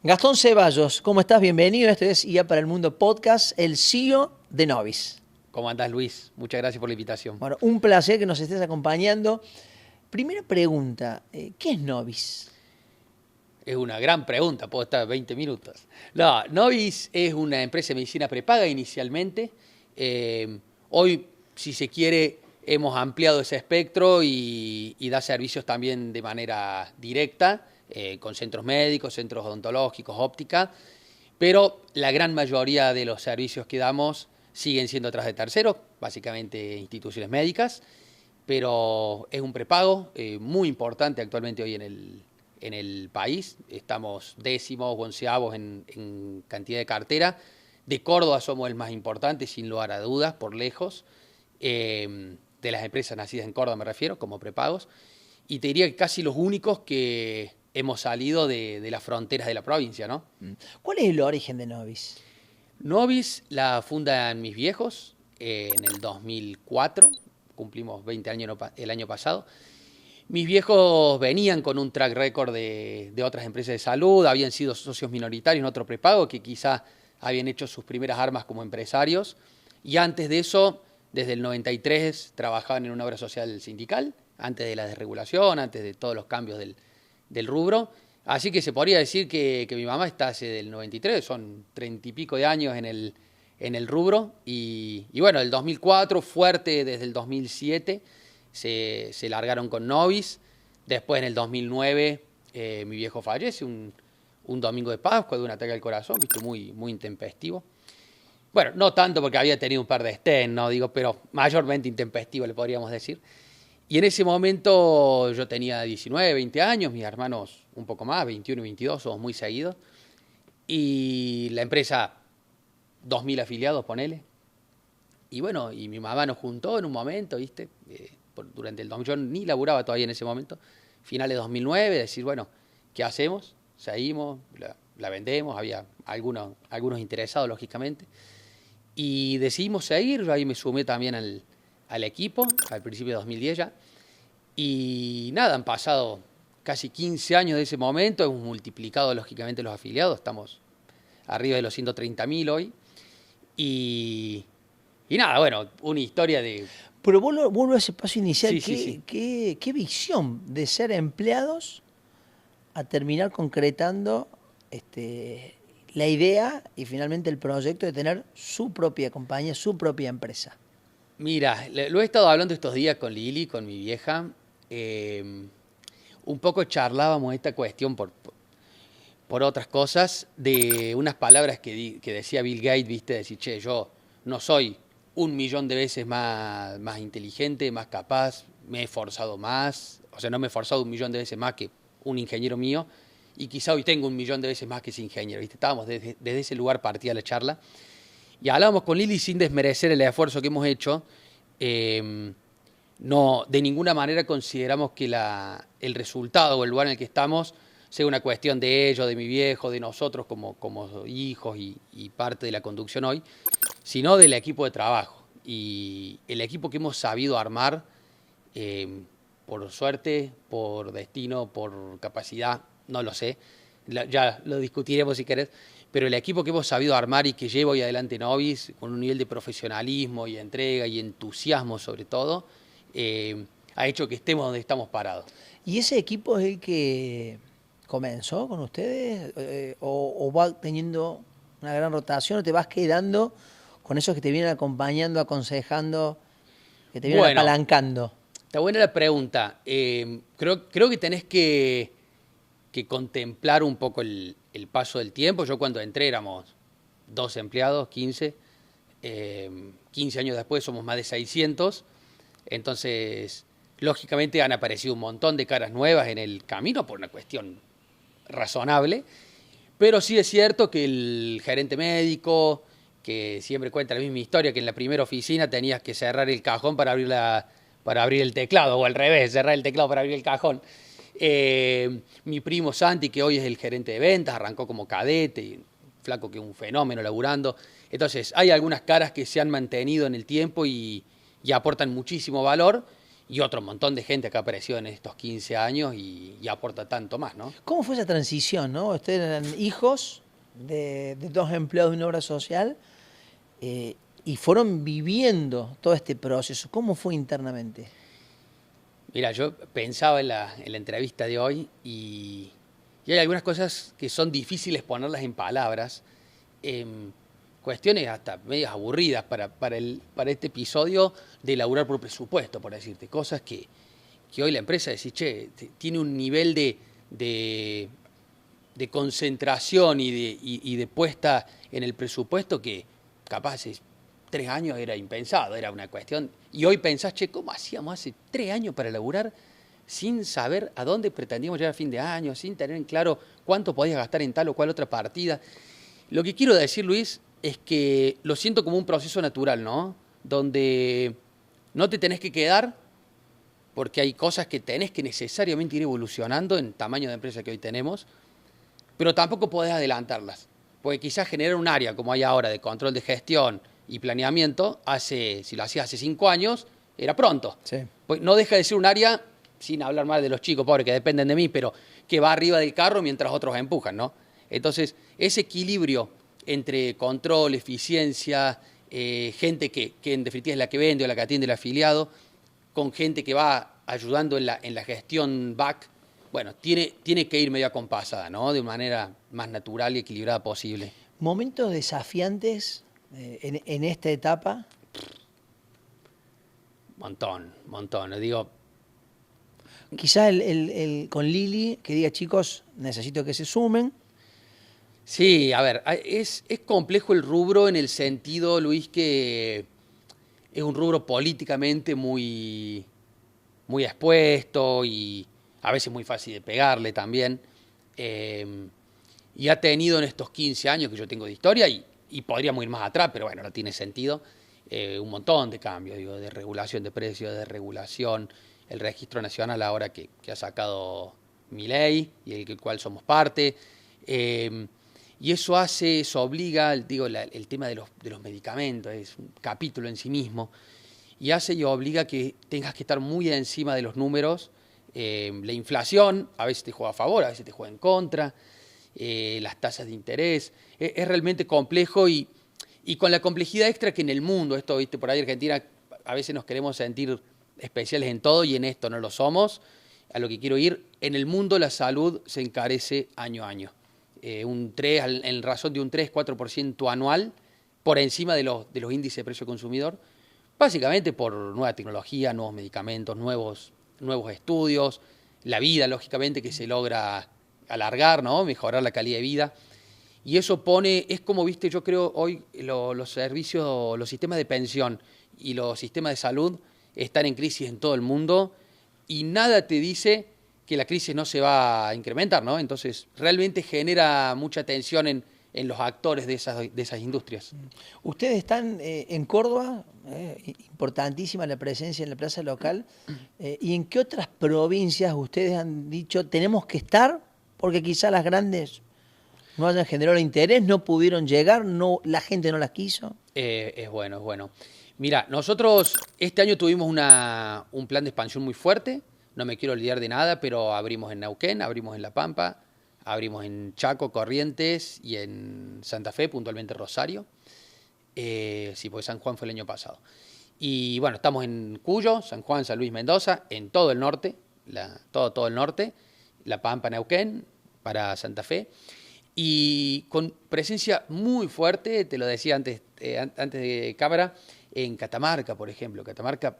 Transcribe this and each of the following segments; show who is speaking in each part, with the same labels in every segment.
Speaker 1: Gastón Ceballos, ¿cómo estás? Bienvenido. Este es IA para el Mundo Podcast, el CEO de Novis.
Speaker 2: ¿Cómo andás, Luis? Muchas gracias por la invitación.
Speaker 1: Bueno, un placer que nos estés acompañando. Primera pregunta, ¿qué es Novis?
Speaker 2: Es una gran pregunta, puedo estar 20 minutos. No, Novis es una empresa de medicina prepaga inicialmente. Hoy, si se quiere, hemos ampliado ese espectro y da servicios también de manera directa, con centros médicos, centros odontológicos, óptica, pero la gran mayoría de los servicios que damos siguen siendo a través de terceros, básicamente instituciones médicas, pero es un prepago muy importante actualmente hoy en el país. Estamos décimos o onceavos en cantidad de cartera. De Córdoba somos el más importante, sin lugar a dudas, por lejos. De las empresas nacidas en Córdoba me refiero, como prepagos. Y te diría que casi los únicos que hemos salido de las fronteras de la provincia, ¿no?
Speaker 1: ¿Cuál es el origen de Novis?
Speaker 2: Novis la fundan mis viejos en el 2004. Cumplimos 20 años el año pasado. Mis viejos venían con un track record de otras empresas de salud, habían sido socios minoritarios en otro prepago que quizá habían hecho sus primeras armas como empresarios. Y antes de eso, desde el 93, trabajaban en una obra social sindical, antes de la desregulación, antes de todos los cambios del rubro. Así que se podría decir que mi mamá está hace el 93, son 30 y pico de años en el rubro. Y bueno, el 2004, fuerte desde el 2007, se largaron con Novis. Después, en el 2009, mi viejo fallece, un domingo de Pascua de un ataque al corazón, ¿viste? Muy intempestivo. Bueno, no tanto porque había tenido un par de stents, no digo, pero mayormente intempestivo, le podríamos decir. Y en ese momento yo tenía 19, 20 años, mis hermanos un poco más, 21 y 22, somos muy seguidos. Y la empresa, 2.000 afiliados, ponele. Y bueno, y mi mamá nos juntó en un momento, ¿viste? Durante el 2000, yo ni laburaba todavía en ese momento, finales de 2009, decir, bueno, ¿qué hacemos? Seguimos, la vendemos, había algunos interesados, lógicamente. Y decidimos seguir, yo ahí me sumé también al equipo, al principio de 2010 ya. Y nada, han pasado casi 15 años de ese momento, hemos multiplicado lógicamente los afiliados, estamos arriba de los 130.000 hoy. Y nada, bueno, una historia de...
Speaker 1: Pero vuelvo a ese paso inicial.
Speaker 2: Sí.
Speaker 1: ¿Qué visión de ser empleados a terminar concretando la idea y finalmente el proyecto de tener su propia compañía, su propia empresa?
Speaker 2: Mira, lo he estado hablando estos días con Lili, con mi vieja. Un poco charlábamos esta cuestión por otras cosas, de unas palabras que decía Bill Gates, ¿viste? Decir, che, yo no soy 1.000.000 de veces más inteligente, más capaz, me he esforzado más, o sea, no me he esforzado 1.000.000 de veces más que un ingeniero mío, y quizá hoy tengo 1.000.000 de veces más que ese ingeniero, ¿viste? Estábamos desde ese lugar partida la charla. Y hablábamos con Lili sin desmerecer el esfuerzo que hemos hecho. No, de ninguna manera consideramos que el resultado o el lugar en el que estamos sea una cuestión de ellos, de mi viejo, de nosotros como hijos y parte de la conducción hoy, sino del equipo de trabajo. Y el equipo que hemos sabido armar, por suerte, por destino, por capacidad, no lo sé, ya lo discutiremos si querés, pero el equipo que hemos sabido armar y que lleva hoy adelante Novis, con un nivel de profesionalismo y entrega y entusiasmo sobre todo, ha hecho que estemos donde estamos parados.
Speaker 1: ¿Y ese equipo es el que comenzó con ustedes o va teniendo una gran rotación o te vas quedando con esos que te vienen acompañando, aconsejando, que te vienen apalancando?
Speaker 2: Está buena la pregunta. Creo que tenés que contemplar un poco el paso del tiempo. Yo cuando entré éramos 2 empleados, 15. 15 años después somos más de 600. Entonces, lógicamente han aparecido un montón de caras nuevas en el camino por una cuestión razonable. Pero sí es cierto que el gerente médico, que siempre cuenta la misma historia, que en la primera oficina tenías que cerrar el cajón para abrir el teclado, o al revés, cerrar el teclado para abrir el cajón. Mi primo Santi, que hoy es el gerente de ventas, arrancó como cadete, y flaco que es un fenómeno laburando. Entonces, hay algunas caras que se han mantenido en el tiempo y aportan muchísimo valor. y otro montón de gente que ha aparecido en estos 15 años y aporta tanto más, ¿no?
Speaker 1: ¿Cómo fue esa transición, no? Ustedes eran hijos de dos empleados de una obra social y fueron viviendo todo este proceso. ¿Cómo fue internamente?
Speaker 2: Mira, yo pensaba en la entrevista de hoy y hay algunas cosas que son difíciles ponerlas en palabras, cuestiones hasta medias aburridas para este episodio de laburar por presupuesto, por decirte, cosas que hoy la empresa decís, che, tiene un nivel de concentración y de puesta en el presupuesto que capaz hace 3 años era impensado, era una cuestión. Y hoy pensás, che, ¿cómo hacíamos hace 3 años para laburar sin saber a dónde pretendíamos llegar a fin de año, sin tener en claro cuánto podías gastar en tal o cual otra partida? Lo que quiero decir, Luis, es que lo siento como un proceso natural, ¿no? Donde no te tenés que quedar porque hay cosas que tenés que necesariamente ir evolucionando en tamaño de empresa que hoy tenemos, pero tampoco podés adelantarlas, porque quizás generar un área como hay ahora de control de gestión y planeamiento, si lo hacías hace 5 años, era pronto.
Speaker 1: Sí.
Speaker 2: Pues no deja de ser un área, sin hablar mal de los chicos pobres que dependen de mí, pero que va arriba del carro mientras otros empujan, ¿no? Entonces, ese equilibrio entre control, eficiencia, gente que en definitiva es la que vende o la que atiende el afiliado, con gente que va ayudando en la gestión back, bueno, tiene que ir medio acompasada, ¿no? De manera más natural y equilibrada posible.
Speaker 1: ¿Momentos desafiantes en esta etapa?
Speaker 2: Montón. Digo,
Speaker 1: Quizás con Lili, que diga, chicos, necesito que se sumen.
Speaker 2: sí, a ver, es complejo el rubro en el sentido, Luis, que es un rubro políticamente muy expuesto y a veces muy fácil de pegarle también. Y ha tenido en estos 15 años que yo tengo de historia, y podríamos ir más atrás, pero bueno, no tiene sentido, un montón de cambios, digo, de regulación de precios, de regulación, el registro nacional ahora que ha sacado Milei y el cual somos parte. Y eso obliga, digo, el tema de los medicamentos, es un capítulo en sí mismo, y hace y obliga que tengas que estar muy encima de los números. La inflación a veces te juega a favor, a veces te juega en contra, las tasas de interés, es realmente complejo y con la complejidad extra que en el mundo, esto, viste, por ahí Argentina a veces nos queremos sentir especiales en todo y en esto no lo somos. A lo que quiero ir, en el mundo la salud se encarece año a año. En razón de un 3-4% anual por encima de los índices de precio consumidor, básicamente por nueva tecnología, nuevos medicamentos, nuevos estudios, la vida, lógicamente, que se logra alargar, ¿no? Mejorar la calidad de vida. Y eso es como, viste, yo creo hoy los servicios, los sistemas de pensión y los sistemas de salud están en crisis en todo el mundo y nada te dice que la crisis no se va a incrementar, ¿no? Entonces, realmente genera mucha tensión en los actores de esas industrias.
Speaker 1: Ustedes están en Córdoba, importantísima la presencia en la plaza local, ¿y en qué otras provincias ustedes han dicho tenemos que estar porque quizá las grandes no hayan generado el interés, no pudieron llegar, la gente no las quiso?
Speaker 2: Es bueno. Mira, nosotros este año tuvimos un plan de expansión muy fuerte. No me quiero olvidar de nada, pero abrimos en Neuquén, abrimos en La Pampa, abrimos en Chaco, Corrientes y en Santa Fe, puntualmente Rosario. Sí, porque San Juan fue el año pasado. Y bueno, estamos en Cuyo, San Juan, San Luis, Mendoza, en todo el norte, todo el norte, La Pampa, Neuquén, para Santa Fe. Y con presencia muy fuerte, te lo decía antes de cámara, en Catamarca, por ejemplo. Catamarca,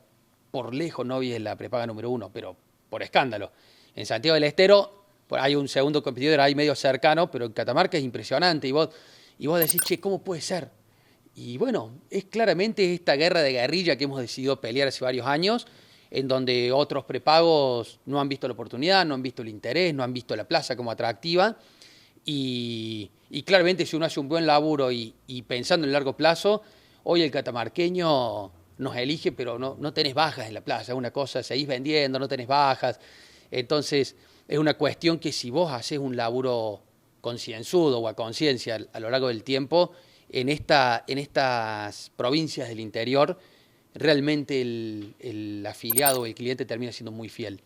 Speaker 2: por lejos, no es la prepaga número 1, pero por escándalo. En Santiago del Estero hay un segundo competidor ahí medio cercano, pero en Catamarca es impresionante. Y vos decís, che, ¿cómo puede ser? Y bueno, es claramente esta guerra de guerrilla que hemos decidido pelear hace varios años, en donde otros prepagos no han visto la oportunidad, no han visto el interés, no han visto la plaza como atractiva. Y claramente si uno hace un buen laburo y pensando en el largo plazo, hoy el catamarqueño nos elige, pero no tenés bajas en la plaza. Es una cosa, seguís vendiendo, no tenés bajas. Entonces, es una cuestión que si vos haces un laburo concienzudo o a conciencia a lo largo del tiempo, en estas provincias del interior realmente el afiliado o el cliente termina siendo muy fiel.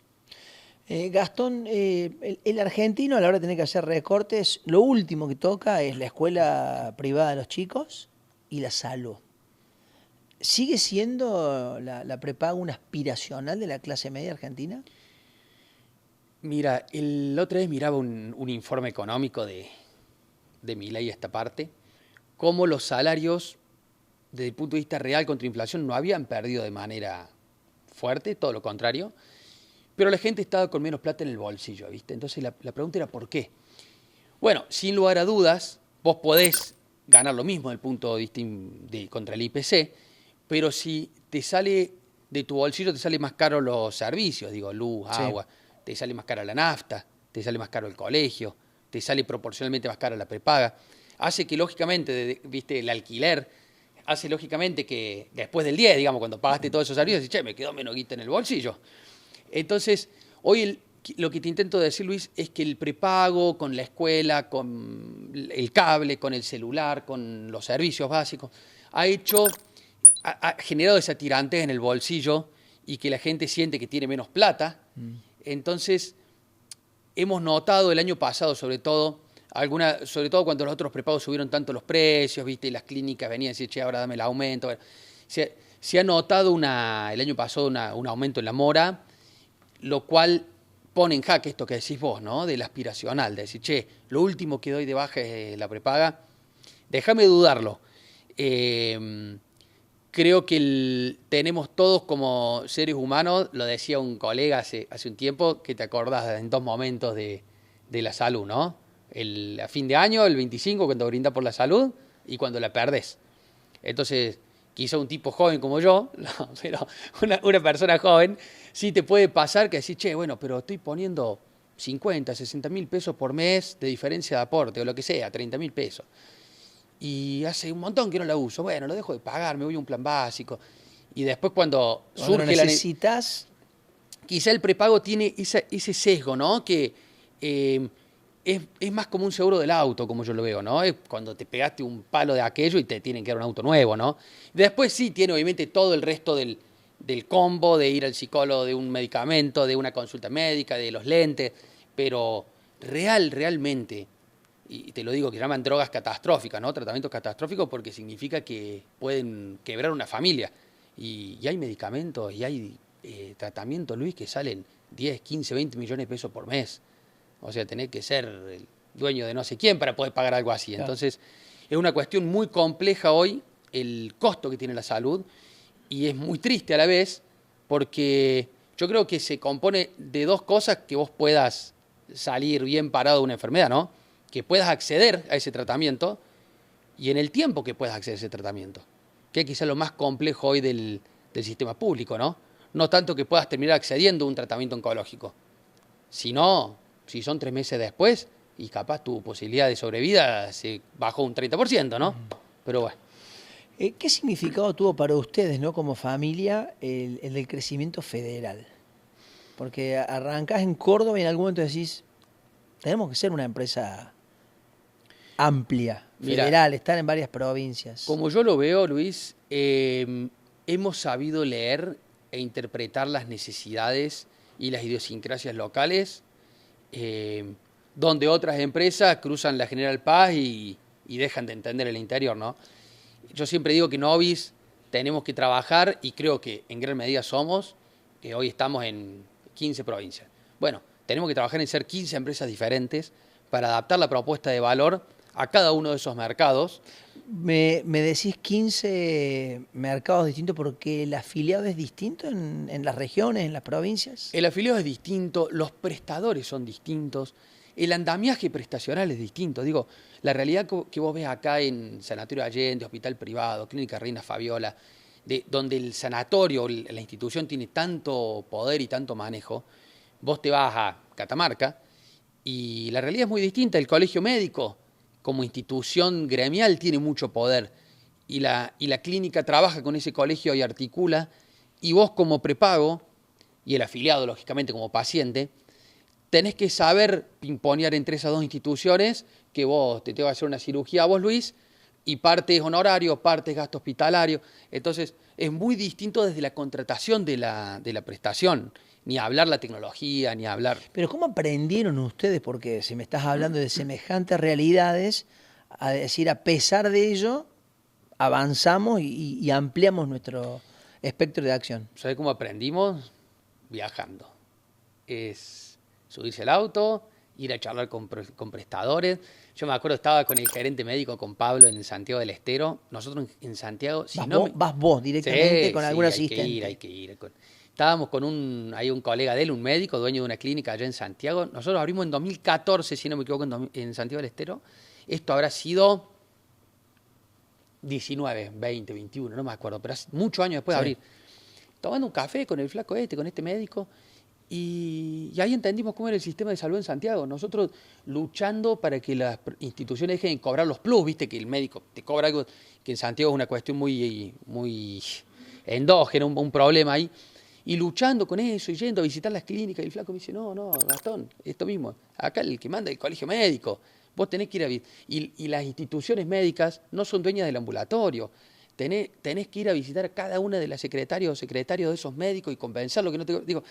Speaker 1: Gastón, el argentino a la hora de tener que hacer recortes, lo último que toca es la escuela privada de los chicos y la salud. ¿Sigue siendo la prepaga una aspiracional de la clase media argentina?
Speaker 2: Mira, la otra vez miraba un informe económico de Milei esta parte, cómo los salarios, desde el punto de vista real contra inflación, no habían perdido de manera fuerte, todo lo contrario, pero la gente estaba con menos plata en el bolsillo, ¿viste? Entonces la pregunta era ¿por qué? Bueno, sin lugar a dudas, vos podés ganar lo mismo desde el punto de vista contra el IPC, pero si te sale de tu bolsillo, te sale más caro los servicios, digo, luz, agua, te sale más cara la nafta, te sale más caro el colegio, te sale proporcionalmente más cara la prepaga. Hace que lógicamente, viste, el alquiler, hace lógicamente que después del 10, digamos, cuando pagaste todos esos servicios, dices, che, me quedó menos guita en el bolsillo. Entonces, hoy lo que te intento decir, Luis, es que el prepago con la escuela, con el cable, con el celular, con los servicios básicos, ha generado esa tirantez en el bolsillo y que la gente siente que tiene menos plata. Entonces, hemos notado el año pasado, sobre todo cuando los otros prepagos subieron tanto los precios, ¿viste? Y las clínicas venían a decir, che, ahora dame el aumento. Bueno, se ha notado el año pasado un aumento en la mora, lo cual pone en jaque esto que decís vos, ¿no? Del aspiracional, de decir, che, lo último que doy de baja es la prepaga. Déjame dudarlo. Creo que tenemos todos como seres humanos, lo decía un colega hace un tiempo, que te acordás en dos momentos de la salud, ¿no? A fin de año, el 25, cuando brindás por la salud, y cuando la perdés. Entonces, quizá un tipo joven como yo, no, pero una persona joven, sí te puede pasar que decís, che, bueno, pero estoy poniendo 50, 60 mil pesos por mes de diferencia de aporte, o lo que sea, 30 mil pesos. Y hace un montón que no la uso. Bueno, lo dejo de pagar, me voy a un plan básico. Y después cuando surge
Speaker 1: necesitas...
Speaker 2: Quizá el prepago tiene ese sesgo, ¿no? Que es más como un seguro del auto, como yo lo veo, ¿no? Es cuando te pegaste un palo de aquello y te tienen que dar un auto nuevo, ¿no? Después sí tiene obviamente todo el resto del combo de ir al psicólogo, de un medicamento, de una consulta médica, de los lentes, pero realmente, y te lo digo, que se llaman drogas catastróficas, ¿no? Tratamientos catastróficos porque significa que pueden quebrar una familia. Y hay medicamentos y hay tratamientos, Luis, que salen 10, 15, 20 millones de pesos por mes. O sea, tenés que ser el dueño de no sé quién para poder pagar algo así. Claro. Entonces, es una cuestión muy compleja hoy el costo que tiene la salud y es muy triste a la vez porque yo creo que se compone de dos cosas que vos puedas salir bien parado de una enfermedad, ¿no? Que puedas acceder a ese tratamiento y en el tiempo que puedas acceder a ese tratamiento, que es quizás lo más complejo hoy del sistema público, ¿no? No tanto que puedas terminar accediendo a un tratamiento oncológico, sino si son 3 meses después y capaz tu posibilidad de sobrevida se bajó un 30%, ¿no? Pero bueno.
Speaker 1: ¿Qué significado tuvo para ustedes, ¿no? Como familia, el del crecimiento federal? Porque arrancás en Córdoba y en algún momento decís, tenemos que ser una empresa amplia, federal, estar en varias provincias.
Speaker 2: Como yo lo veo, Luis, hemos sabido leer e interpretar las necesidades y las idiosincrasias locales, donde otras empresas cruzan la General Paz y dejan de entender el interior, ¿no? Yo siempre digo que Novis tenemos que trabajar, y creo que en gran medida somos, que hoy estamos en 15 provincias. Bueno, tenemos que trabajar en ser 15 empresas diferentes para adaptar la propuesta de valor a cada uno de esos mercados.
Speaker 1: Me decís 15 mercados distintos porque el afiliado es distinto en las regiones, en las provincias.
Speaker 2: El afiliado es distinto, los prestadores son distintos, el andamiaje prestacional es distinto. Digo, la realidad que vos ves acá en Sanatorio Allende, Hospital Privado, Clínica Reina Fabiola, donde el sanatorio, la institución tiene tanto poder y tanto manejo, vos te vas a Catamarca y la realidad es muy distinta. El colegio médico, como institución gremial, tiene mucho poder y la clínica trabaja con ese colegio y articula, y vos como prepago y el afiliado, lógicamente, como paciente, tenés que saber pimponear entre esas dos instituciones, que vos te tengo que hacer una cirugía a vos, Luis, y parte es honorario, parte es gasto hospitalario. Entonces, es muy distinto desde la contratación de la prestación. Ni hablar la tecnología, ni hablar.
Speaker 1: Pero ¿cómo aprendieron ustedes? Porque si me estás hablando de semejantes realidades, a decir, a pesar de ello, avanzamos y ampliamos nuestro espectro de acción.
Speaker 2: ¿Sabes cómo aprendimos? Viajando. Es subirse al auto, ir a charlar con prestadores. Yo me acuerdo, estaba con el gerente médico, con Pablo, en Santiago del Estero. Nosotros en Santiago...
Speaker 1: Vas vos directamente
Speaker 2: Sí,
Speaker 1: con
Speaker 2: sí,
Speaker 1: algún
Speaker 2: hay
Speaker 1: asistente.
Speaker 2: hay que ir. Estábamos con un colega de él, un médico, dueño de una clínica allá en Santiago. Nosotros abrimos en 2014, si no me equivoco, en Santiago del Estero. Esto habrá sido 19, 20, 21, no me acuerdo, pero hace muchos años después de abrir. Tomando un café con el flaco con este médico, y ahí entendimos cómo era el sistema de salud en Santiago. Nosotros luchando para que las instituciones dejen de cobrar los plus, viste que el médico te cobra algo que en Santiago es una cuestión muy endógena, un problema ahí. Y luchando con eso y yendo a visitar las clínicas, y el flaco me dice, no, Gastón, esto mismo, acá el que manda es el colegio médico, vos tenés que ir a... Y las instituciones médicas no son dueñas del ambulatorio, tenés que ir a visitar a cada una de las secretarias o secretarios de esos médicos y convencerlo que no te... Digo,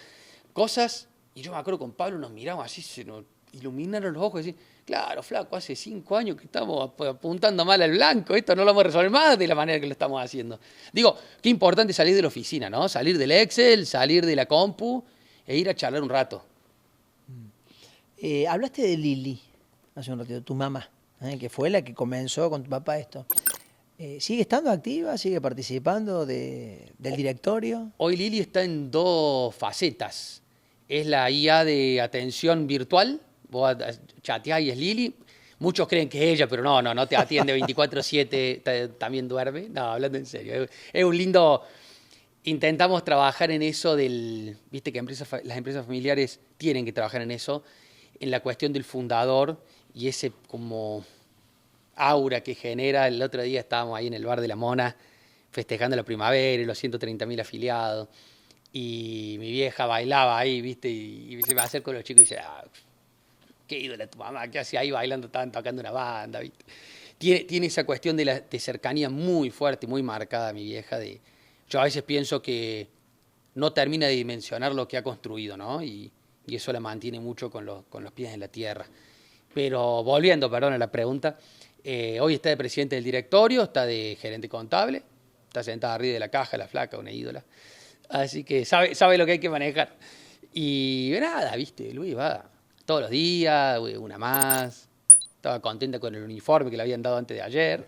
Speaker 2: cosas, y yo me acuerdo con Pablo, nos miramos así, se nos iluminaron los ojos y decir, claro, flaco, hace 5 años que estamos apuntando mal al blanco, esto no lo vamos a resolver más de la manera que lo estamos haciendo. Digo, qué importante salir de la oficina, ¿no? Salir del Excel, salir de la compu e ir a charlar un rato.
Speaker 1: Hablaste de Lili hace un ratito, tu mamá, que fue la que comenzó con tu papá esto. ¿Sigue estando activa? ¿Sigue participando del directorio?
Speaker 2: Hoy Lili está en 2 facetas. Es la IA de atención virtual. Vos chateás y es Lili. Muchos creen que es ella, pero no te atiende 24/7, también duerme. No, hablando en serio. Es un lindo... Intentamos trabajar en eso viste que las empresas familiares tienen que trabajar en eso, en la cuestión del fundador y ese como aura que genera. El otro día estábamos ahí en el bar de La Mona festejando la primavera y los 130.000 afiliados. Y mi vieja bailaba ahí, viste, y se me acerca con los chicos y dice, qué ídola tu mamá, ¿qué hacía ahí bailando? Estaban tocando una banda, ¿viste? Tiene esa cuestión de cercanía muy fuerte, muy marcada, mi vieja. Yo a veces pienso que no termina de dimensionar lo que ha construido, ¿no? Y eso la mantiene mucho con los pies en la tierra. Pero volviendo, perdón, a la pregunta, hoy está de presidente del directorio, está de gerente contable, está sentada arriba de la caja, la flaca, una ídola. Así que sabe lo que hay que manejar. Y nada, ¿viste? Luis va todos los días, una más. Estaba contenta con el uniforme que le habían dado antes de ayer.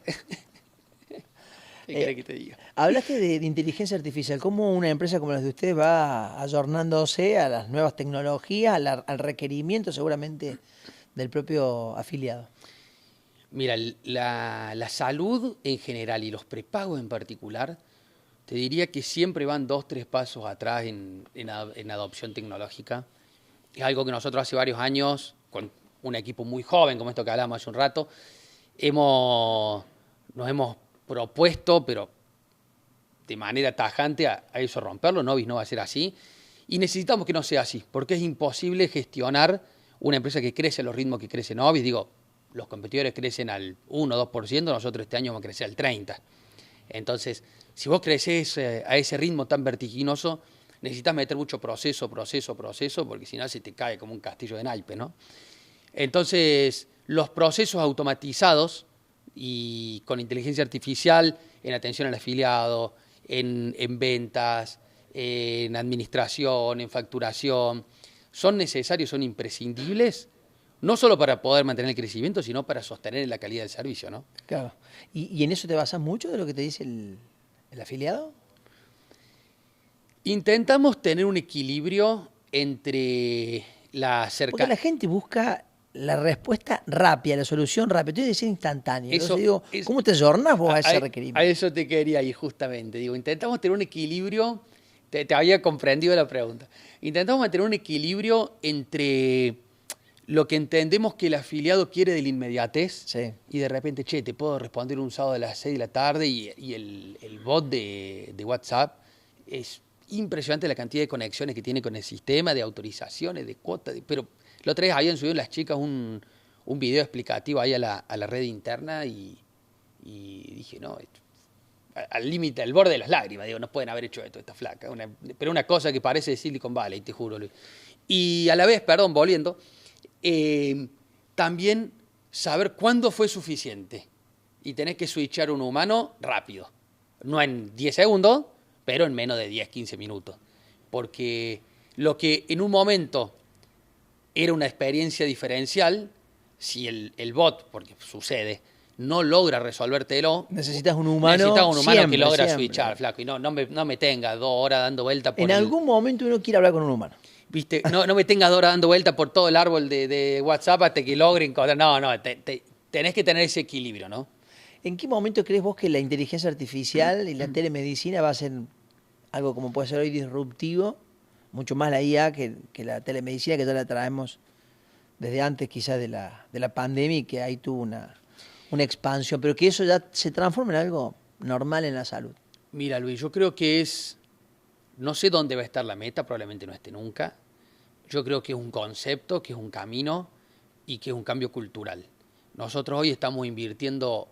Speaker 2: ¿Qué querés que te diga?
Speaker 1: Hablaste de inteligencia artificial. ¿Cómo una empresa como la de ustedes va ayornándose a las nuevas tecnologías, al requerimiento seguramente del propio afiliado?
Speaker 2: Mira, la salud en general y los prepagos en particular, te diría que siempre van 2, 3 pasos atrás en adopción tecnológica. Es algo que nosotros hace varios años, con un equipo muy joven, como esto que hablábamos hace un rato, nos hemos propuesto, pero de manera tajante, a eso romperlo. Novis no va a ser así. Y necesitamos que no sea así, porque es imposible gestionar una empresa que crece a los ritmos que crece Novis. Digo, los competidores crecen al 1 o 2%, nosotros este año vamos a crecer al 30%. Entonces, si vos creces a ese ritmo tan vertiginoso, necesitas meter mucho proceso, porque si no se te cae como un castillo de naipes, ¿no? Entonces, los procesos automatizados y con inteligencia artificial en atención al afiliado, en ventas, en administración, en facturación, son necesarios, son imprescindibles, no solo para poder mantener el crecimiento, sino para sostener la calidad del servicio, ¿no?
Speaker 1: Claro. ¿Y en eso te basas mucho de lo que te dice el afiliado?
Speaker 2: Intentamos tener un equilibrio entre la
Speaker 1: Porque la gente busca la respuesta rápida, la solución rápida. Tú decir instantánea. Entonces digo, ¿cómo te jornás vos a ese requerimiento?
Speaker 2: A eso te quería ir justamente. Digo, intentamos tener un equilibrio, te había comprendido la pregunta. Intentamos mantener un equilibrio entre lo que entendemos que el afiliado quiere de la inmediatez, sí, y de repente, che, te puedo responder un sábado a las 6 de la tarde y el bot de WhatsApp es impresionante la cantidad de conexiones que tiene con el sistema, de autorizaciones, de cuotas, pero la otra vez habían subido las chicas un video explicativo ahí a la red interna y dije, no, al límite, al borde de las lágrimas, digo, no pueden haber hecho esto, esta flaca. Pero una cosa que parece de Silicon Valley, te juro, Luis. Y a la vez, perdón, volviendo, también saber cuándo fue suficiente. Y tenés que switchar un humano rápido. No en 10 segundos, pero en menos de 10, 15 minutos. Porque lo que en un momento era una experiencia diferencial, si el bot, porque sucede, no logra resolvértelo.
Speaker 1: Necesitas un humano
Speaker 2: siempre, que logra
Speaker 1: siempre.
Speaker 2: switchar, flaco. Y no me tenga 2 horas dando vuelta por
Speaker 1: algún momento uno quiere hablar con un humano.
Speaker 2: ¿Viste? No me tengas 2 horas dando vuelta por todo el árbol de WhatsApp hasta que logre encontrar. No, tenés que tener ese equilibrio, ¿no?
Speaker 1: ¿En qué momento crees vos que la inteligencia artificial y la telemedicina va a ser algo como puede ser hoy disruptivo? Mucho más la IA que la telemedicina, que ya la traemos desde antes quizás de la pandemia y que ahí tuvo una expansión, pero que eso ya se transforma en algo normal en la salud.
Speaker 2: Mira, Luis, yo creo que no sé dónde va a estar la meta, probablemente no esté nunca. Yo creo que es un concepto, que es un camino y que es un cambio cultural. Nosotros hoy estamos invirtiendo,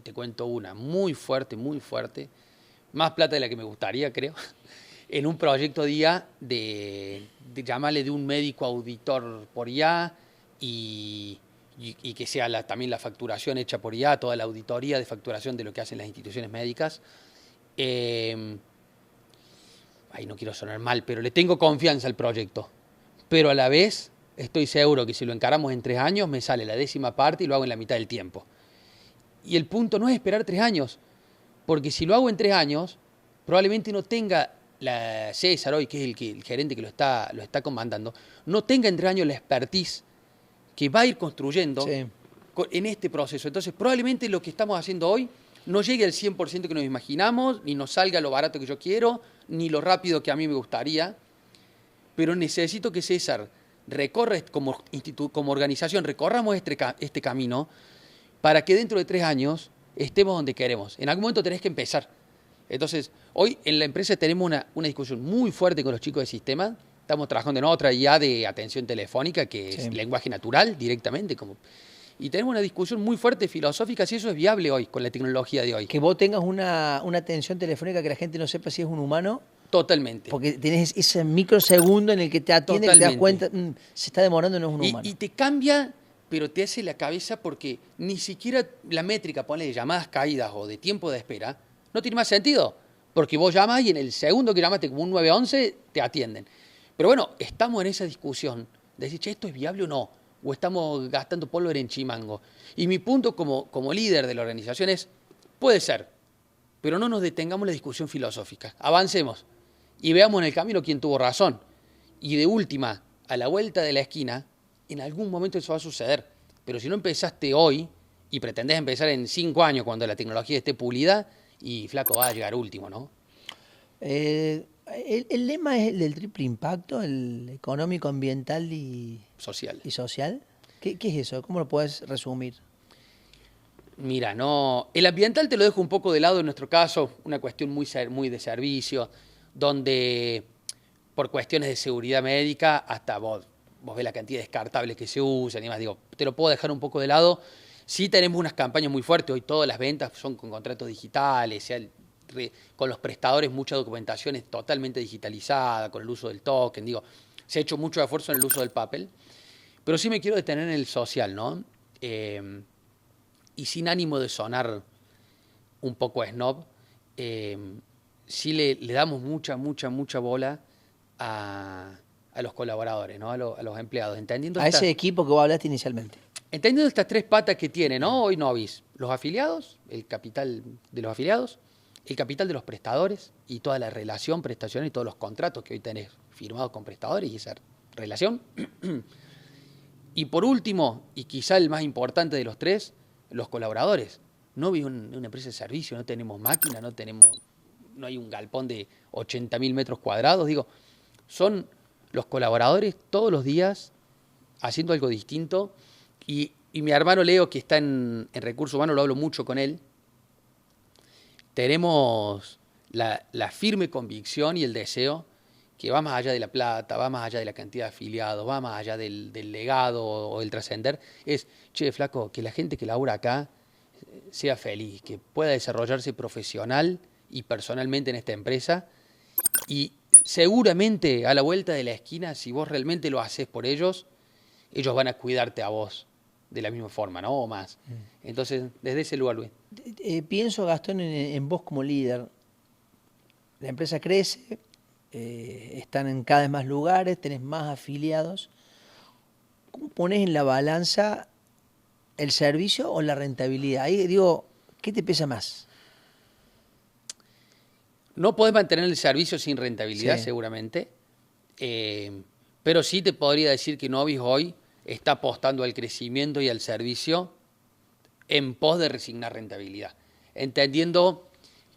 Speaker 2: te cuento una, muy fuerte, más plata de la que me gustaría, creo, en un proyecto de IA de llamarle de un médico auditor por IA y que sea también la facturación hecha por IA, toda la auditoría de facturación de lo que hacen las instituciones médicas. No quiero sonar mal, pero le tengo confianza al proyecto. Pero a la vez estoy seguro que si lo encaramos en 3 años me sale la 10ª parte y lo hago en la mitad del tiempo. Y el punto no es esperar 3 años, porque si lo hago en 3 años, probablemente no tenga la César hoy, que es el gerente que lo está comandando, no tenga en 3 años la expertise que va a ir construyendo en este proceso. Entonces, probablemente lo que estamos haciendo hoy no llegue al 100% que nos imaginamos, ni nos salga lo barato que yo quiero, ni lo rápido que a mí me gustaría, pero necesito que César recorra como organización, recorramos este camino para que dentro de 3 años estemos donde queremos. En algún momento tenés que empezar. Entonces, hoy en la empresa tenemos una discusión muy fuerte con los chicos de sistemas. Estamos trabajando en otra IA de atención telefónica, que es lenguaje natural directamente. Y tenemos una discusión muy fuerte filosófica si eso es viable hoy, con la tecnología de hoy.
Speaker 1: Que vos tengas una atención telefónica que la gente no sepa si es un humano.
Speaker 2: Totalmente.
Speaker 1: Porque tenés ese microsegundo en el que te atiende, que te das cuenta, se está demorando, no es un humano.
Speaker 2: Y te cambia, pero te hace la cabeza porque ni siquiera la métrica, ponle de llamadas caídas o de tiempo de espera, no tiene más sentido. Porque vos llamas y en el segundo que llamaste como un 911 te atienden. Pero bueno, estamos en esa discusión de decir, che, ¿esto es viable o no? O estamos gastando pólvora en chimango. Y mi punto como líder de la organización es, puede ser, pero no nos detengamos en la discusión filosófica. Avancemos y veamos en el camino quién tuvo razón. Y de última, a la vuelta de la esquina, en algún momento eso va a suceder. Pero si no empezaste hoy y pretendés empezar en 5 años cuando la tecnología esté pulida, y flaco, va a llegar último, ¿no?
Speaker 1: El lema es el del triple impacto, el económico, ambiental y
Speaker 2: social.
Speaker 1: ¿Qué es eso? ¿Cómo lo puedes resumir?
Speaker 2: Mira, no, el ambiental te lo dejo un poco de lado en nuestro caso, una cuestión muy de servicio, donde por cuestiones de seguridad médica, hasta vos ves la cantidad de descartables que se usan y más, digo, te lo puedo dejar un poco de lado. Sí tenemos unas campañas muy fuertes, hoy todas las ventas son con contratos digitales, con los prestadores mucha documentación es totalmente digitalizada, con el uso del token, digo, se ha hecho mucho esfuerzo en el uso del papel, pero sí me quiero detener en el social, ¿no? Y sin ánimo de sonar un poco snob, sí le damos mucha bola a los colaboradores, ¿no? A los empleados, entendiendo
Speaker 1: ese equipo que vos hablaste inicialmente.
Speaker 2: Entendiendo estas 3 patas que tiene, ¿no? Hoy Novis, los afiliados, el capital de los afiliados, el capital de los prestadores y toda la relación, prestación y todos los contratos que hoy tenés firmados con prestadores y esa relación. Y por último, y quizá el más importante de los 3, los colaboradores. Novis es una empresa de servicio, no tenemos máquina, no hay un galpón de 80.000 metros cuadrados, digo, son los colaboradores todos los días haciendo algo distinto. Y mi hermano Leo, que está en Recursos Humanos, lo hablo mucho con él, tenemos la firme convicción y el deseo que va más allá de la plata, va más allá de la cantidad de afiliados, va más allá del legado o del trascender, es, che, flaco, que la gente que labura acá sea feliz, que pueda desarrollarse profesional y personalmente en esta empresa. Y seguramente a la vuelta de la esquina, si vos realmente lo haces por ellos, ellos van a cuidarte a vos de la misma forma, ¿no? O más. Entonces, desde ese lugar, Luis.
Speaker 1: Pienso, Gastón, en vos como líder. La empresa crece, están en cada vez más lugares, tenés más afiliados. ¿Cómo pones en la balanza el servicio o la rentabilidad? Ahí digo, ¿qué te pesa más?
Speaker 2: No podés mantener el servicio sin rentabilidad,
Speaker 1: Sí.
Speaker 2: seguramente. Pero sí te podría decir que Novis hoy está apostando al crecimiento y al servicio en pos de resignar rentabilidad. Entendiendo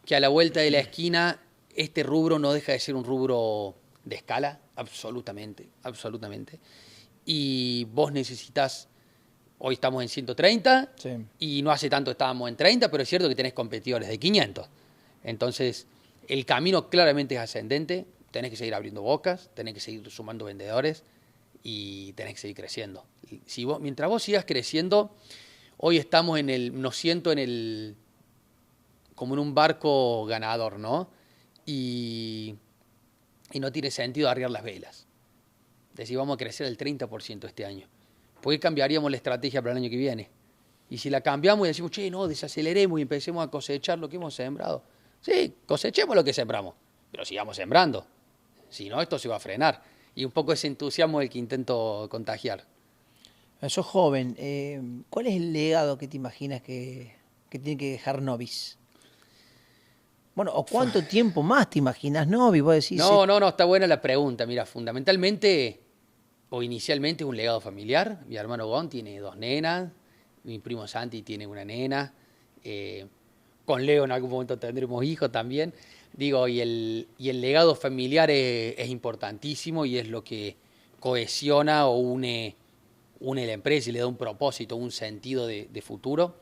Speaker 2: que a la vuelta de la esquina este rubro no deja de ser un rubro de escala, absolutamente, absolutamente. Y vos necesitas, hoy estamos en 130
Speaker 1: Sí.
Speaker 2: y no hace tanto estábamos en 30, pero es cierto que tenés competidores de 500. Entonces, el camino claramente es ascendente, tenés que seguir abriendo bocas, tenés que seguir sumando vendedores y tenés que seguir creciendo. Si vos, mientras vos sigas creciendo, hoy estamos nos siento como en un barco ganador, ¿no? Y no tiene sentido arriar las velas. Decir, vamos a crecer el 30% este año. ¿Por qué cambiaríamos la estrategia para el año que viene? Y si la cambiamos y decimos, che, no, desaceleremos y empecemos a cosechar lo que hemos sembrado. Sí, cosechemos lo que sembramos, pero sigamos sembrando. Si no, esto se va a frenar. Y un poco ese entusiasmo es el que intento contagiar.
Speaker 1: Sos joven, ¿cuál es el legado que te imaginas que tiene que dejar Novis? Bueno, ¿o cuánto tiempo más te imaginas Novis? Vos decís,
Speaker 2: No, está buena la pregunta. Mira, fundamentalmente o inicialmente es un legado familiar. Mi hermano Gon tiene 2 nenas, mi primo Santi tiene una nena. Con Leo en algún momento tendremos hijos también. Digo, y el legado familiar es importantísimo y es lo que cohesiona o une la empresa y le da un propósito, un sentido de futuro.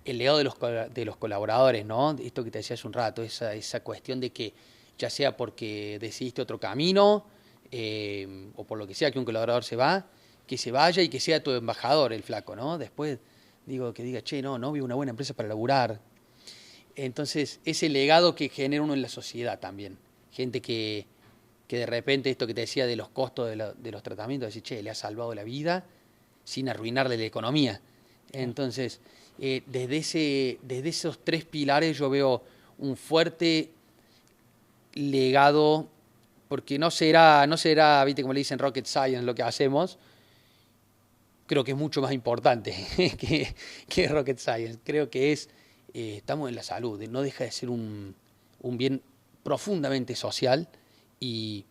Speaker 2: El legado de los colaboradores, ¿no? Esto que te decía hace un rato, esa cuestión de que ya sea porque decidiste otro camino o por lo que sea que un colaborador se va, que se vaya y que sea tu embajador el flaco, ¿no? Después digo que diga, che, no vi una buena empresa para laburar. Entonces, ese legado que genera uno en la sociedad también. Gente que de repente esto que te decía de los costos de los tratamientos, decir, che, le ha salvado la vida sin arruinarle la economía. Entonces, desde esos 3 pilares yo veo un fuerte legado, porque no será, viste como le dicen rocket science lo que hacemos, creo que es mucho más importante que rocket science. Creo que estamos en la salud, no deja de ser un bien profundamente social y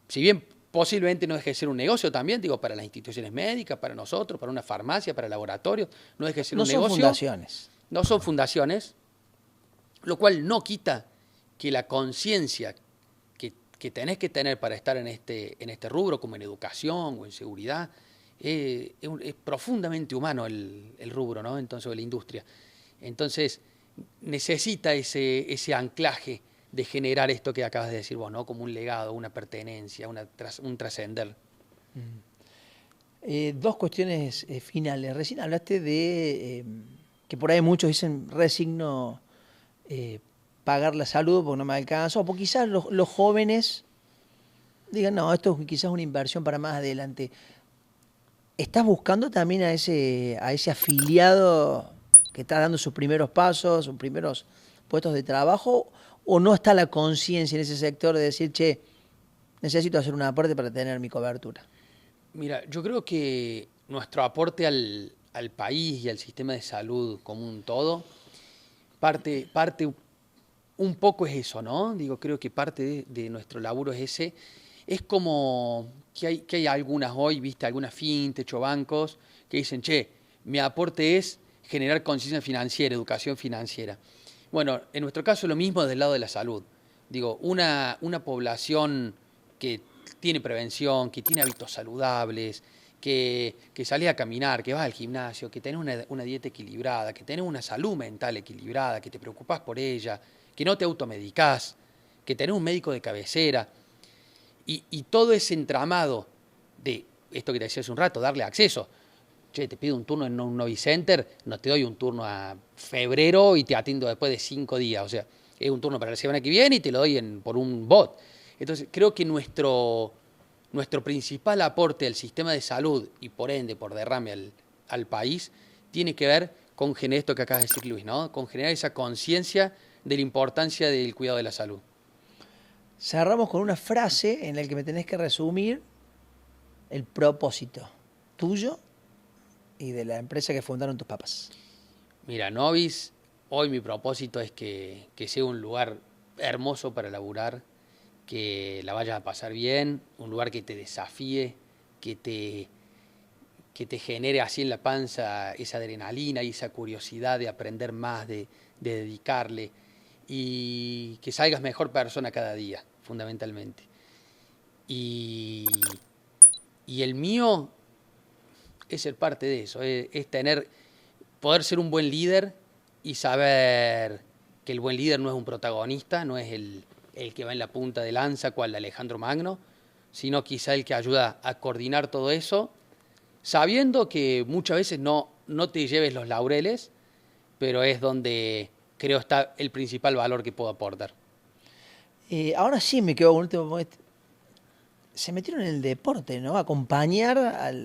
Speaker 2: si bien posiblemente no deje de ser un negocio también, digo, para las instituciones médicas, para nosotros, para una farmacia, para laboratorios, no deje de ser
Speaker 1: no
Speaker 2: un
Speaker 1: son
Speaker 2: negocio.
Speaker 1: fundaciones.
Speaker 2: No son fundaciones, lo cual no quita que la conciencia que tenés que tener para estar en este rubro, como en educación o en seguridad, es profundamente humano el rubro, ¿no? Entonces, la industria. Entonces, necesita ese anclaje de generar esto que acabas de decir vos, ¿no? Como un legado, una pertenencia, un trascender.
Speaker 1: 2 cuestiones finales. Recién hablaste de que por ahí muchos dicen resigno pagar la salud porque no me alcanza, o porque quizás los jóvenes digan, no, esto es quizás una inversión para más adelante. ¿Estás buscando también a ese afiliado que está dando sus primeros pasos, sus primeros puestos de trabajo, o no está la conciencia en ese sector de decir, che, necesito hacer un aporte para tener mi cobertura?
Speaker 2: Mira, yo creo que nuestro aporte al país y al sistema de salud como un todo, parte un poco es eso, ¿no? Digo, creo que parte de nuestro laburo es ese. Es como que hay algunas hoy, viste, algunas fintech o bancos que dicen, che, mi aporte es generar conciencia financiera, educación financiera. Bueno, en nuestro caso lo mismo del lado de la salud. Digo, una población que tiene prevención, que tiene hábitos saludables, que salís a caminar, que vas al gimnasio, que tenés una dieta equilibrada, que tenés una salud mental equilibrada, que te preocupás por ella, que no te automedicás, que tenés un médico de cabecera. Y todo ese entramado de esto que te decía hace un rato, darle acceso. che, te pido un turno en un Novicenter, no te doy un turno a febrero y te atiendo después de 5 días. O sea, es un turno para la semana que viene y te lo doy por un bot. Entonces, creo que nuestro principal aporte al sistema de salud y por ende, por derrame al país, tiene que ver con generar esto que acabas de decir, Luis, ¿no? Con generar esa conciencia de la importancia del cuidado de la salud.
Speaker 1: Cerramos con una frase en la que me tenés que resumir el propósito tuyo y de la empresa que fundaron tus papás.
Speaker 2: Mira, Novis, hoy mi propósito es que sea un lugar hermoso para laburar, que la vayas a pasar bien, un lugar que te desafíe, que te genere así en la panza esa adrenalina y esa curiosidad de aprender más, de dedicarle, y que salgas mejor persona cada día, fundamentalmente. Y el mío es ser parte de eso, es poder ser un buen líder y saber que el buen líder no es un protagonista, no es el que va en la punta de lanza, cual Alejandro Magno, sino quizá el que ayuda a coordinar todo eso, sabiendo que muchas veces no te lleves los laureles, pero es donde creo está el principal valor que puedo aportar.
Speaker 1: Ahora sí me quedo con último. Se metieron en el deporte, ¿no? Acompañar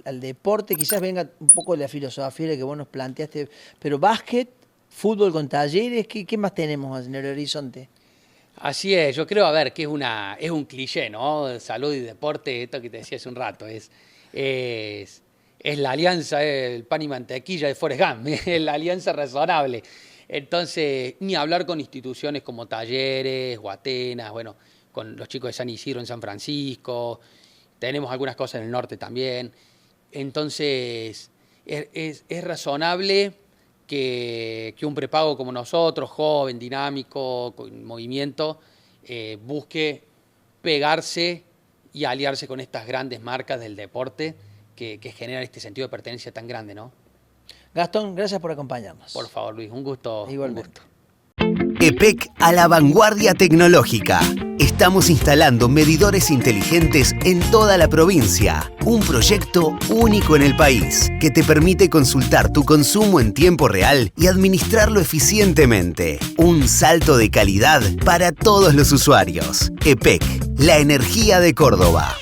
Speaker 1: al deporte, quizás venga un poco de la filosofía que vos nos planteaste, pero básquet, fútbol con Talleres, ¿qué más tenemos en el horizonte?
Speaker 2: Así es, yo creo, a ver, que es un cliché, ¿no? Salud y deporte, esto que te decía hace un rato, es la alianza, el pan y mantequilla de Forrest Gump, es la alianza razonable. Entonces, ni hablar con instituciones como Talleres, o Atenas, bueno, con los chicos de San Isidro en San Francisco, tenemos algunas cosas en el norte también. Entonces, es razonable que un prepago como nosotros, joven, dinámico, con movimiento, busque pegarse y aliarse con estas grandes marcas del deporte que generan este sentido de pertenencia tan grande, ¿no?
Speaker 1: Gastón, gracias por acompañarnos.
Speaker 2: Por favor, Luis, un gusto.
Speaker 1: Igualmente.
Speaker 2: Un gusto.
Speaker 3: EPEC a la vanguardia tecnológica. Estamos instalando medidores inteligentes en toda la provincia. Un proyecto único en el país que te permite consultar tu consumo en tiempo real y administrarlo eficientemente. Un salto de calidad para todos los usuarios. EPEC, la energía de Córdoba.